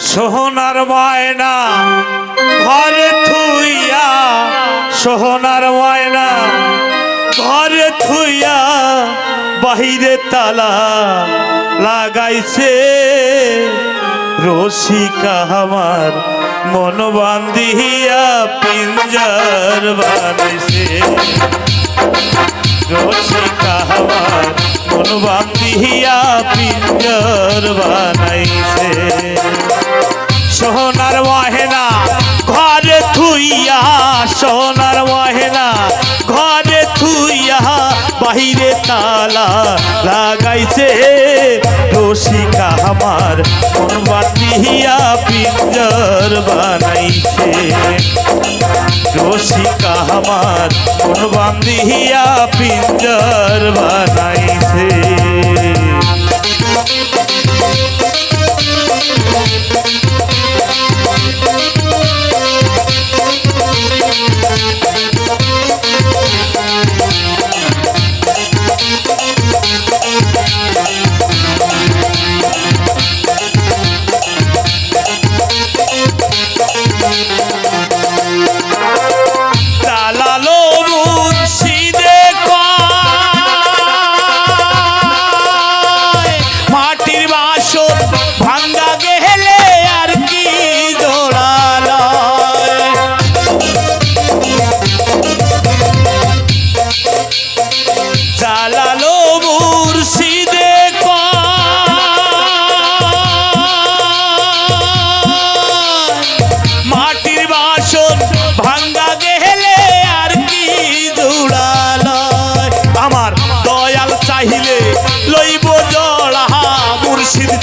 সোহনার ময়না ঘরে থুইয়া, সোহনার ময়না ঘরে থুইয়া বাহিরে তালা লাগাইছে। রসিকা আমার মন বান্ধিয়া পিঞ্জর বানাইছে। রসিকা আমার মন বান্ধিয়া পিঞ্জর বানাইছে। সোনার মহেনা ঘরে থুইয়া, সোনার মহেনা ঘরে থুইয়া বাহিরে তালা লাগাইছে। রসিকা আমার মন বান্ধিয়া পিঞ্জর বানাইছে। রসিকা আমার মন বান্ধিয়া পিঞ্জর বানাইছে।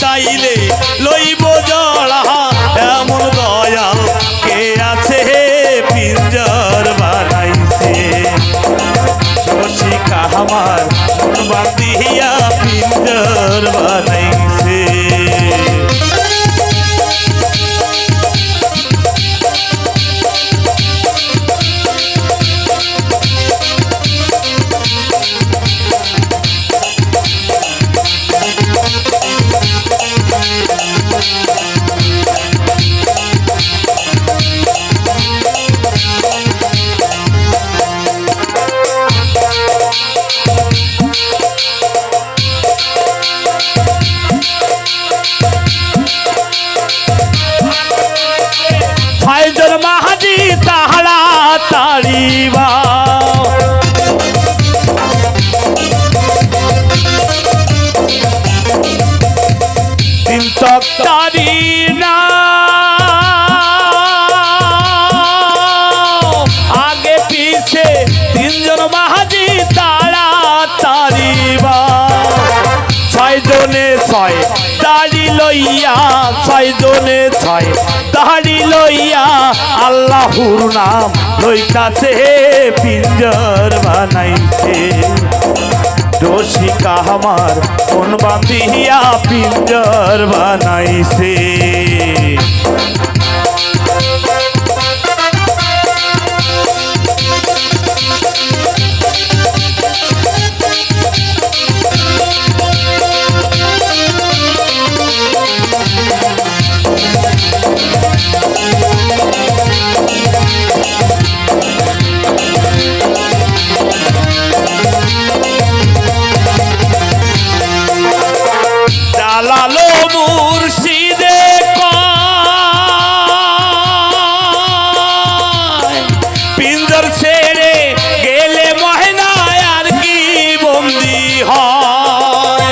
চাইলে লইব জড়া এমন দয়াল কে আছে পিঞ্জর বানাইছে। রসিকা আমার মন বান্ধিয়া পিঞ্জর বানাইছে। মাহাজি তাহারা তাড়িবা তিন তক্তারি না আগে পিছে তিনজন মাহাজি তারা তাড়িবা। ছয় জনে ছয় দাড়ি লইয়া, ছয় জনে ছয় দাড়ি লইয়া আল্লাহুর নাম লইতাছে পিঞ্জর বানাইছে। রসিকা আমার মন বান্ধিয়া পিঞ্জর বানাইছে। জালালো মুর্শিদে পিঞ্জর ছেড়ে গেলে মহেনা আর কি বন্দি হয়।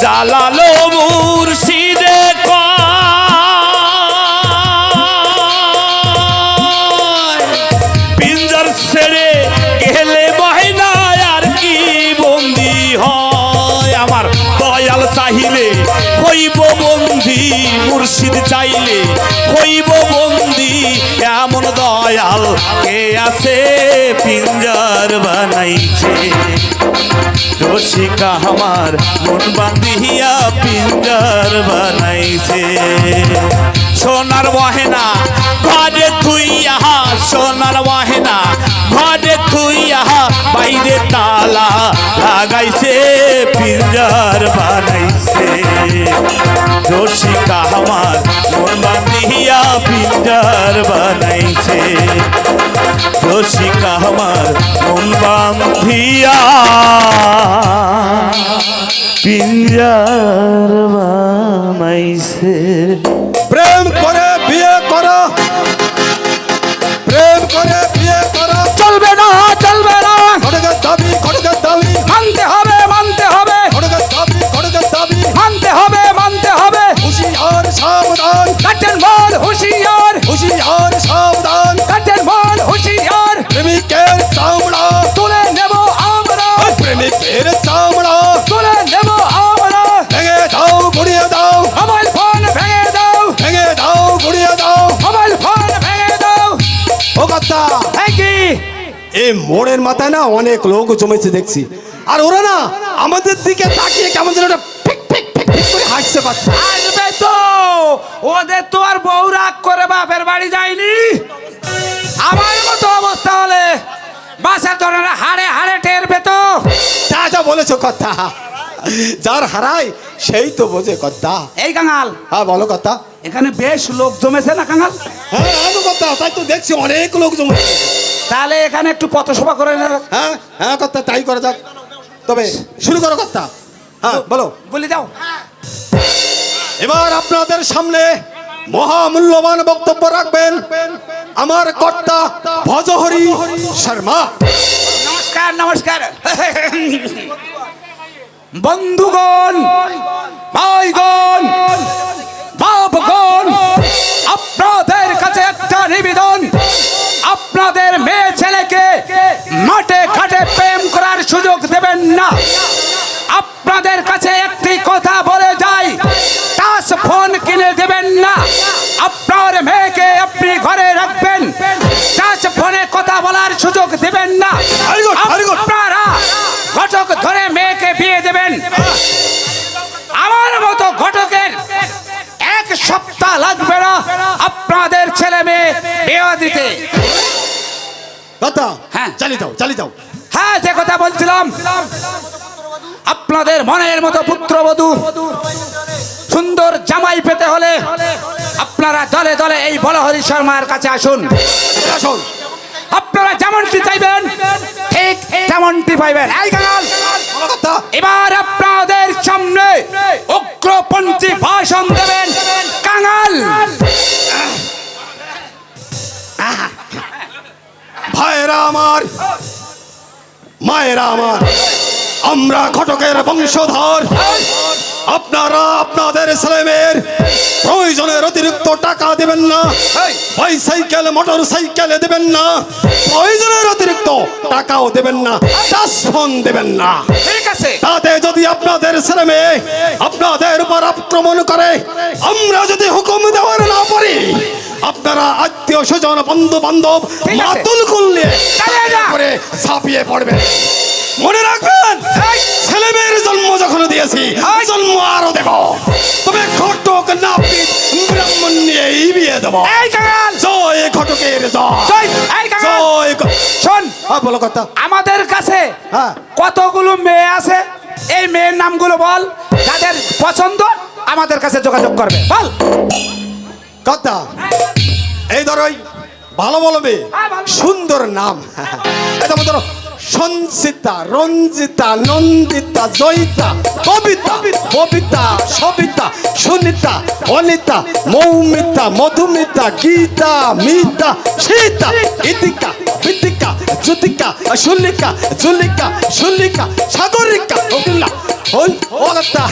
জালালো মুর্শিদে পিঞ্জর ছেড়ে গেলে মহিনা আর কি বন্দি হয়। আমার দয়াল চাইলে হইব বন্দি, মুর্শিদ চাইলে হইব বন্দি এমন দয়াল কে আছে পিঞ্জর বানাইছে। রসিকা আমার মন বান্ধিয়া পিঞ্জর বানাইছে। সোনার মহেনা ঘরে থুইয়া, সোনার মহেনা ঘরে থুইয়া, বাইরে তালা লাগাইছে পিঞ্জার বানাইছে। রসিকা আমার মন বান্ধিয়া পিঞ্জার বানাইছে, রসিকা আমার মন বান্ধিয়া পিঞ্জার বানাইছে। প্রেম করে বিয়ে করো, প্রেম করে বিয়ে করো। চলবে না, চলবে না, খড়গের দাবি, খড়গের দাবি, মানতে হবে, মানতে হবে, খড়গের দাবি, খড়গের দাবি। মানতে হবে, মানতে হবে। হুঁশিয়ার সাবধান, কাটেন বল হুঁশিয়ার, হুঁশিয়ার সাবধান। কাটেন বল হুঁশিয়ার। প্রেমিকের চামড়া, তুলে নেব আমরা, প্রেমিকের চামড়া তুলে নেব আমরা। ভেঙে দাও, গুড়িয়ে দাও, মোবাইল ফোন ভেঙে দাও, ভেঙে দাও, গুড়িয়ে দাও। মোবাইল ফোন ভেঙে দাও। ও কথা, এই কি এই মোড়ের মাথায় না অনেক লোক জমেছে দেখছি, আর ওরা না আমাদের দিকে তাকিয়ে কেমন যেন একটা ফিক ফিক ফিক ফিক করে হাসছে পাচ্ছে। আসবে তো, ওদের তো আর বউ রাগ করে বাপের বাড়ি যায়নি। আমার মতো অবস্থা হলে বাসা ধরে হাড়ে হাড়ে টের পেত। যা যা বলেছো কথা, যার হারায় সেই তো বোঝে কথা। এই কাঙাল, হ্যাঁ বলো কথা। এখানে বেশ লোক জমেছে না কাঙাল? হ্যাঁ আনো কথা, তাই তো দেখছি অনেক লোক জমেছে। তাহলে এখানে একটু পথসভা করে না? হ্যাঁ হ্যাঁ কথা, তাই করা যাক। তবে শুরু করো কথা। হ্যাঁ বলো। বলি দাও। এবার আপনাদের সামনে মহামূল্যবান বক্তব্য রাখবেন আমার কর্তা ভজহরি শর্মা। নমস্কার, নমস্কার। বন্ধুগণ, ভাইগণ, বাপগণ, আপনাদের কাছে একটা নিবেদন। আপনাদের মেয়ে ছেলেকে মাঠে ঘাটে প্রেম করার সুযোগ দেবেন না। আপনাদের কাছে একটি কথা বলে যাই, টাচ ফোন কিনে দেবেন না। আপনার মেয়েকে আপনি ঘরে রাখবেন, টাচ ফোনে কথা বলার সুযোগ দেবেন না। Very good, very good. আপনারা ঘটক ধরে মেয়েকে বিয়ে দেবেন। আমার মতো ঘটকের এক সপ্তাহ লাগবে না আপনাদের ছেলে মেয়ে বিয়ে দিতে। কথা হ্যাঁ। চালিয়ে দাও, চালিয়ে দাও। হ্যাঁ, যে কথা বলছিলাম, আপনাদের মনের মতো পুত্রবধূ সুন্দর জামাই পেতে হলে আপনারা দলে দলে এই বলহরি শর্মার কাছে আসুন। আসুন। আপনারা যেমনটি চাইবেন ঠিক তেমনটি পাইবেন। এই কাঙাল, বলো কথা। এবার আপনাদের সামনে উগ্রপন্থী ভাষণ দেবেন কাঙাল। ভাইয়েরা আমার, মায়েরা আমার, আমরা ঘটকের বংশধর। আপনারা আপনাদের ছেলেমেয়ের প্রয়োজনের অতিরিক্ত টাকা দেবেন না, বাইসাইকেল মোটর সাইকেলে দেবেন না, প্রয়োজনের অতিরিক্ত টাকাও দেবেন না, টাচ ফোন দেবেন না। ঠিক আছে, তাতে যদি আপনাদের ছেলে মেয়ে আপনাদের উপর আক্রমণ করে, আমরা যদি হুকুম দেওয়ার না পারি, আপনারা আত্মীয় স্বজন বন্ধু বান্ধব ঠিক আছে। মাতুল করলে চালিয়ে যা। করে ছাপিয়ে পড়বে। মনে রাখবেন, ছেলে মেয়ের জন্ম যখন দিয়েছি, জন্ম আরো দেব। তবে ঘটক নাপিত ব্রাহ্মণ নিয়ে বিয়ে দেব। এই কাঙাল, জয় ঘটকের জয়। জয়। এই কাঙাল, জয় শোন, হ্যাঁ বলো কথা। আমাদের কাছে হ্যাঁ। কতগুলো মেয়ে আছে, এই মেয়ের নামগুলো বল। যাদের পছন্দ আমাদের কাছে যোগাযোগ করবে, বল। কথা এই ধরো, ভালো বলবে, সুন্দর নাম। এটা ধরো সঞ্চিতা, রঞ্জিতা, নন্দিতা, জয়িতা, কবিতা, ববিতা, সবিতা, সুনিতা, অনিতা, মৌমিতা, মধুমিতা, গীতা, মিতা, সীতা, ইতিকা, বিতিকা, জ্যোতিকা, শুলিকা, জুলিকা, শুলিকা, সাগরিকা, অকিলা, অলতা,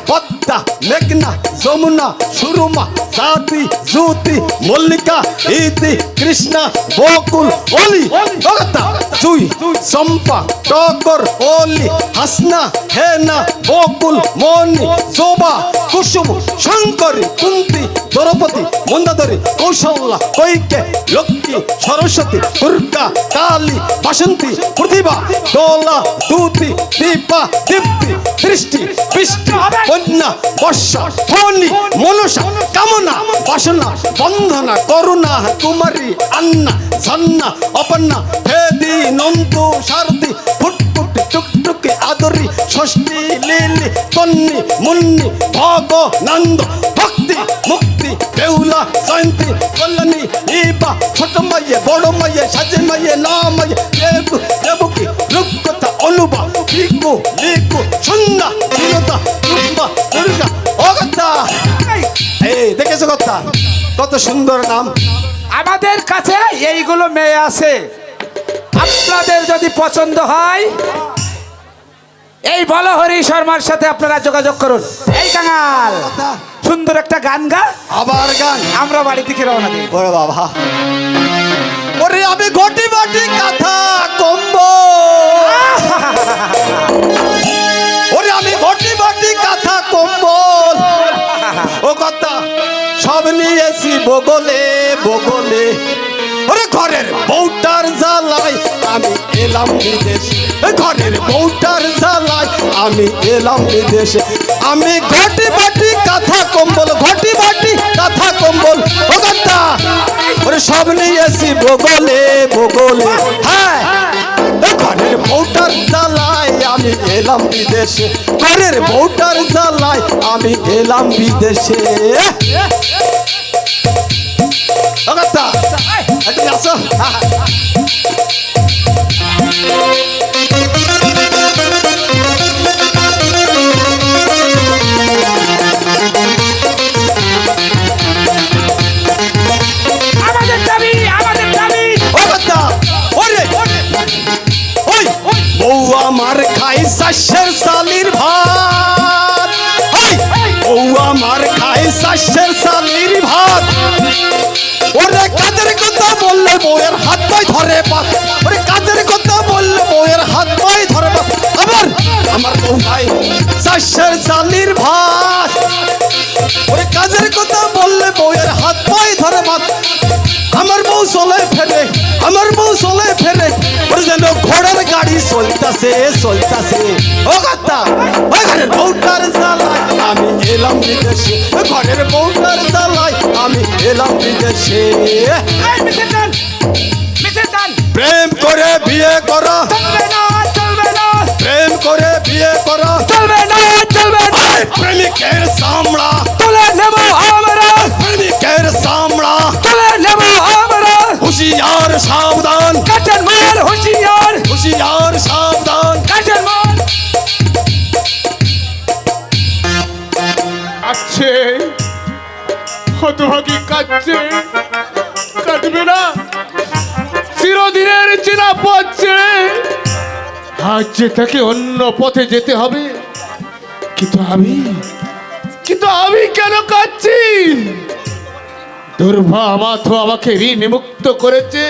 পদ্মা, মেঘনা, যমুনা, সুরমা, জাতি, জ্যোতি, মল্লিকা, ইতি, কৃষ্ণা, বকুল, অলি, অলতা, জুই, চম্পা, টগর, অলি, হাসনা, হেনা, বকুল, মণি, জবা, কুসুম, শঙ্করী, কুন্তি, দ্রৌপদী, মন্দাদরী, কৌশল্যা, কৈকে, লক্ষ্মী, সরস্বতী, দুর্গা, কালী, বাসন্তী, প্রতিভা, দোলা, দূতি, দীপা, দীপ্তি, সৃষ্টি বৃষ্টি বন্যা বর্ষা ফনি মনসা কামনা বাসনা বন্ধনা করুণা কুমারী আন্না সন্না অপন্না ভেদি নন্দু সারদি ফুটফুট টুকটুকি আদরি ষষ্ঠী লিলি তন্নি মুন্নি ভগ নন্দ ভক্তি মুক্তি বেউলা জয়ন্তী কল্যাণী ইবা ছোট মাইয়ে বড় মাইয়ে সাজে মাইয়ে না মাইয়ে দেবু দেবকি রূপকথা অনুবা লিকু লিকু সন্ধ্যা চিরতা রূপা দুর্গা অগত্যা এই দেখেছো কথা কত সুন্দর নাম। আমাদের কাছে এইগুলো মেয়ে আছে, আপনাদের যদি পছন্দ হয় এই বলো হরি শর্মার সাথে আপনারা যোগাযোগ করুন। এই কাঙাল সুন্দর একটা গান গা, আবার গান। আমরা বাড়ি থেকে রওনা দিই। ওরে বাবা, ওরে আমি ঘটি বাটি কাঁথা কম্ব, ওরে আমি ঘটি বাটি কাঁথা কম্বল, ও কথা সব নিয়েছি বগলে বগলে। ওরে ঘরের বউটার জ্বালায় আমি এলাম বিদেশে, ঘরের বউটার জ্বালায় আমি এলাম বিদেশে। আমি ঘটি বাটি কাঁথা কম্বল, ঘটি বাটি কাঁথা কম্বল, ও কথা ওরে সব নিয়েছি বগলে বগলে। হ্যাঁ, ঘরের বউটার জ্বালায় আমি এলাম বিদেশে, ঘরের বউটার জ্বালায় আমি এলাম বিদেশে। ও কথা একদিন আসো। আমাদের দাবি, আমাদের দাবি। ও কথা ওরে ওই বউ আমার খাই শাশের শালির ভাত, বউ আমার খাই শাশের শালির ভাত। ওরে কাজের কথা বললে বউয়ের হাত পায়ে ধরে পাত, ওরে কাজের কথা বললে বউয়ের হাত পায়ে ধরে পাত। আবার আমার বউ খাই শাশের শালির ভাত, ওরে কাজের কথা বললে বউয়ের হাত পায়ে ধরে পাত। আমার বউ চলে ফেরে, আমার বউ চলে ফেরে, ওরে যেন ঘোড়ার গাড়ি চলতাছে চলতাছে। ও কথা ওই ঘরের বউটার জ্বালায় আমি এলাম বিদেশে, ঘরের বউটার জ্বালায় আমি এলাম বিদেশে। এই মিছিল গান, মিছিল গান। প্রেম করে বিয়ে করা চলবে না, চলবে না, প্রেম করে বিয়ে করা চলবে না, চলবে না। প্রেমিকের চামড়া তুলে নেব আমরা, প্রেমিকের চামড়া তুলে নেব আমরা। হুঁশিয়ার সাবধান, কাটের মার হুঁশিয়ার, হুঁশিয়ার সাবধান। কাটের মার। কাটছে, হতভাগী কাটছে, কাটবে না, চিরদিনের চেনা পথ ছেড়ে আজ যে তাকে অন্য পথে যেতে হবে। কিন্তু আমি কেন কাটছি? দুর্ভা মাথো আমাকে ঋণ মুক্ত করেছে,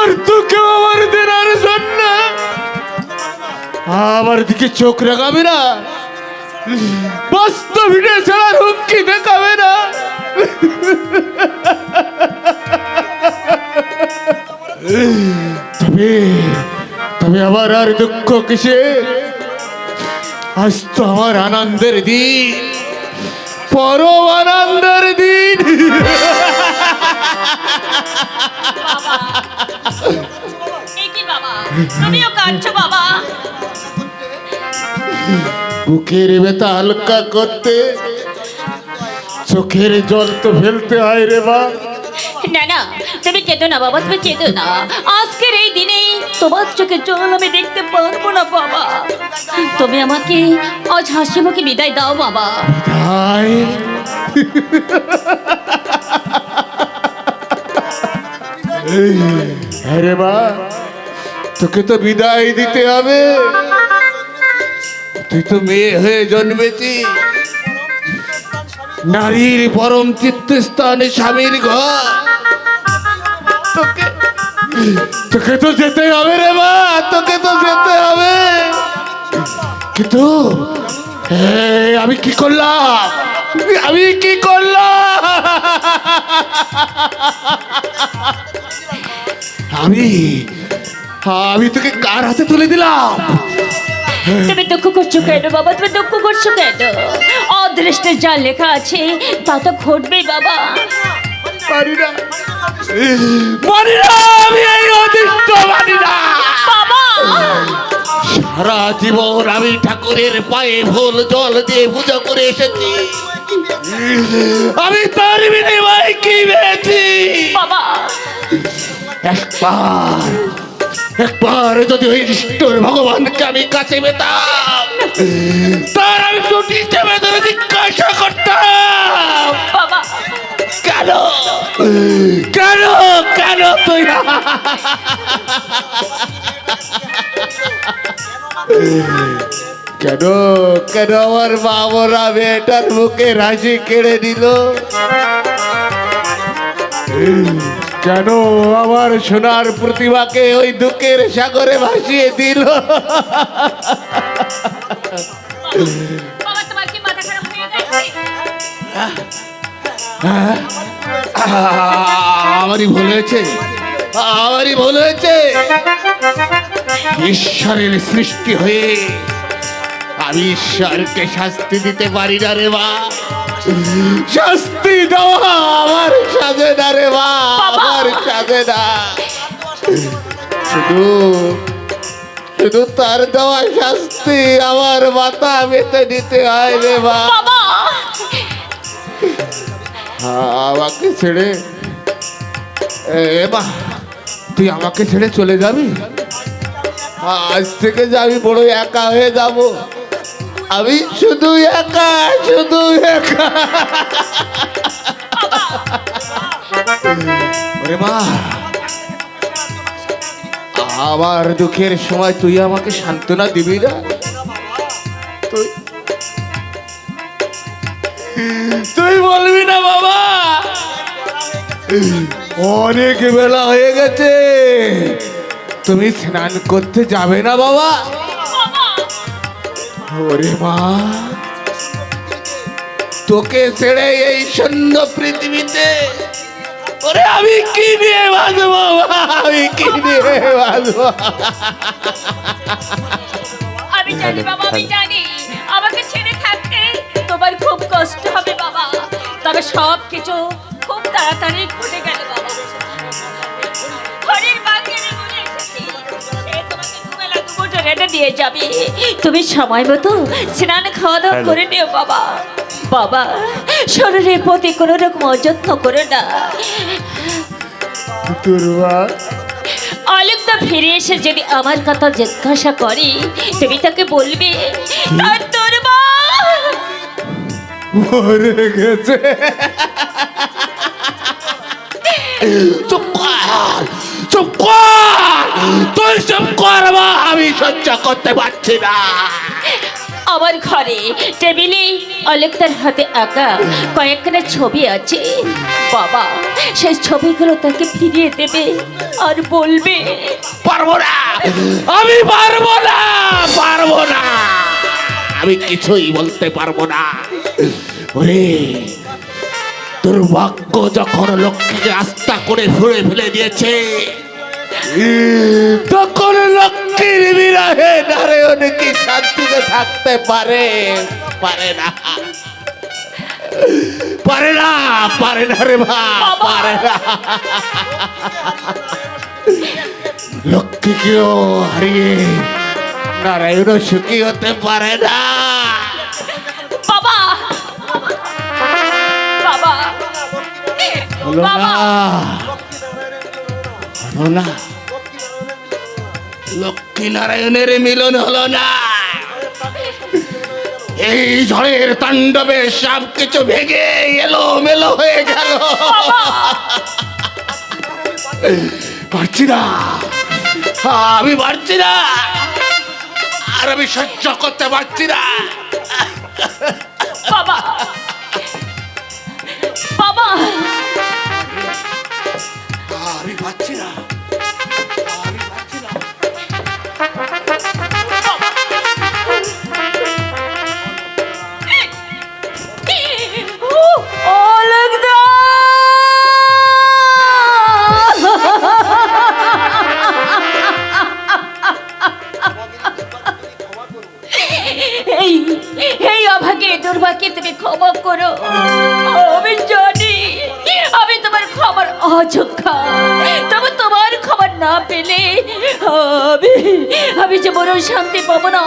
আর তোকেও আমার দেনার জন্য আমার দিকে চোখ রাখাবে না, বাস্তবিটা ছাড়ার হুমকি দেখাবে না। তবে আবার আর দুঃখ কিসে? আজ তো আমার আনন্দের দিন, পরম আনন্দের দিন। এই কি বাবা, তুমিও কাঁদছো বাবা? বুকের ব্যথা হালকা করতে চোখের জল তো ফেলতে হয় রে বা। না না, তুমি কেঁদো না বাবা, তুমি কেঁদো না। আজকের এই দিনে তোমার চোখে জল আমি দেখতে পারবো না বাবা। তুমি আমাকে আজ হাসি মুখে বিদায় দাও বাবা। বিদায়? আরে বা, তোকে তো বিদায় দিতে হবে। তুই তো মেয়ে হয়ে জন্মেছি, নারীর পরম তীর্থস্থানে স্বামীর ঘর। তোকে তো যেতে হবে রে মা, তোকে তো যেতে হবে। কিন্তু আমি কি করলাম, আমি কি করলাম? আমি তোকে কার হাতে তুলে দিলাম? তুমি দুঃখ করছো কেন বাবা? তুমি দুঃখ করছো কেন? অদৃষ্টে যা লেখা আছে তা তো ঘটবেই বাবা। মানি না, মানি না, আমি এই অদৃষ্ট মানি না। বাবা সারা জীবন আমি ঠাকুরের পায়ে ফুল জল দিয়ে পূজা করে এসেছি, আমি তার বিনিময়ে কি পেয়েছি? বাবা একবার যদি ওই ঈশ্বর ভগবানকে আমি কাছে পেতাম, তার আমি দুটি চেপে ধরে জিজ্ঞাসা করতাম, বাবা কেন কেন কেন তুই কেন কেন আমার বাবরা মেয়েটার মুখে হাসি কেড়ে দিল? কেন আমার সোনার প্রতিভাকে ওই দুঃখের সাগরে ভাসিয়ে দিল? বাবা তোমার কি মাথা খারাপ হয়ে গেছে? আমারই ভুল হয়েছে, আমারই ভুল হয়েছে। ঈশ্বরের সৃষ্টি হয়ে আমি ঈশ্বরকে শাস্তি দিতে পারি না রে মা। শাস্তি দেওয়া আমার সাজে না রে মা, আমার সাজে না। শুধু শুধু তার দেওয়া শাস্তি আমার মাথা বেঁধে দিতে হয় রে মা। বাবা আমাকে ছেড়ে মা, তুই আমাকে ছেড়ে চলে যাবি? আজ থেকে যে আমি বড় একা হয়ে যাব, আমি শুধু একা, শুধু একা। ওরে মা, আমার দুঃখের সময় তুই আমাকে সান্ত্বনা দিবি না? তুই বলবি না বাবা, অনেক বেলা হয়ে গেছে, তুমি স্নান করতে যাবে না বাবা? ওরে মা, তোকে ছেড়ে এই শূন্য পৃথিবীতে ওরে আমি কি নিয়ে বাঁচবো? আমি কি নিয়ে বাঁচবো? আমি জানি বাবা, আমি জানি আমাকে ছেড়ে থাকতে তোমার খুব কষ্ট হবে বাবা, তবে সব কিছু খুব তাড়াতাড়ি ঘটে গেল বাবা। ঘরের বাগানে বলে এসেছি, সে তোমাকে দুবেলা দুমুঠো রেঁধে দিয়ে যাবে, তুমি সময় মতো স্নান খাওয়া দাওয়া করে নিও বাবা। বাবা শরীরের প্রতি কোনো রকম অযত্ন করো না। অলোকদা ফিরে এসে যদি আমার কথা জিজ্ঞাসা করে, তুমি তাকে বলবে তার তোর মা মরে গেছে। চুপ কর, চুপ কর, তুই চুপ কর মা, আমি সহ্য করতে পারছি না। আমার ঘরে টেবিলে অলোকদার হাতে আঁকা কয়েকখানা ছবি আছে বাবা, সেই ছবিগুলো তাকে ফিরিয়ে দেবে আর বলবে পারবো না, আমি পারবো না, পারবো না, আমি কিছুই বলতে পারবো না। ওরে, তোর ভাগ্য যখন লক্ষ্মীকে আস্থা করে ঘুরে ফেলে দিয়েছে, তখন লক্ষ্মীর বিরাহে নারায়ণ কি শান্তিতে থাকতে পারে? পারে না, পারে না, পারে না রে মা, পারে না। লক্ষ্মীকেও হারিয়ে নারায়ণও সুখী হতে পারে না। বাবা বাবা হলো না, হলো না, লক্ষ্মী নারায়ণের মিলন হলো না। এই ঝড়ের তাণ্ডবে সব কিছু ভেঙে এলো মেলো হয়ে গেল। পারছি না, আমি পারছি না, আর আমি সহ্য করতে পারছি না। বাবা বাবা আমি পারছি না, আমি পারছি না। অলোকদা এই এই অভাগে দুর্ভাগ্যে তুমি ক্ষমা করো। আমি জানি আমি তোমার ক্ষমার অযোগ্য, তবে তোমার খবর না পেলে আমি যে বড় শান্তি পাবো না।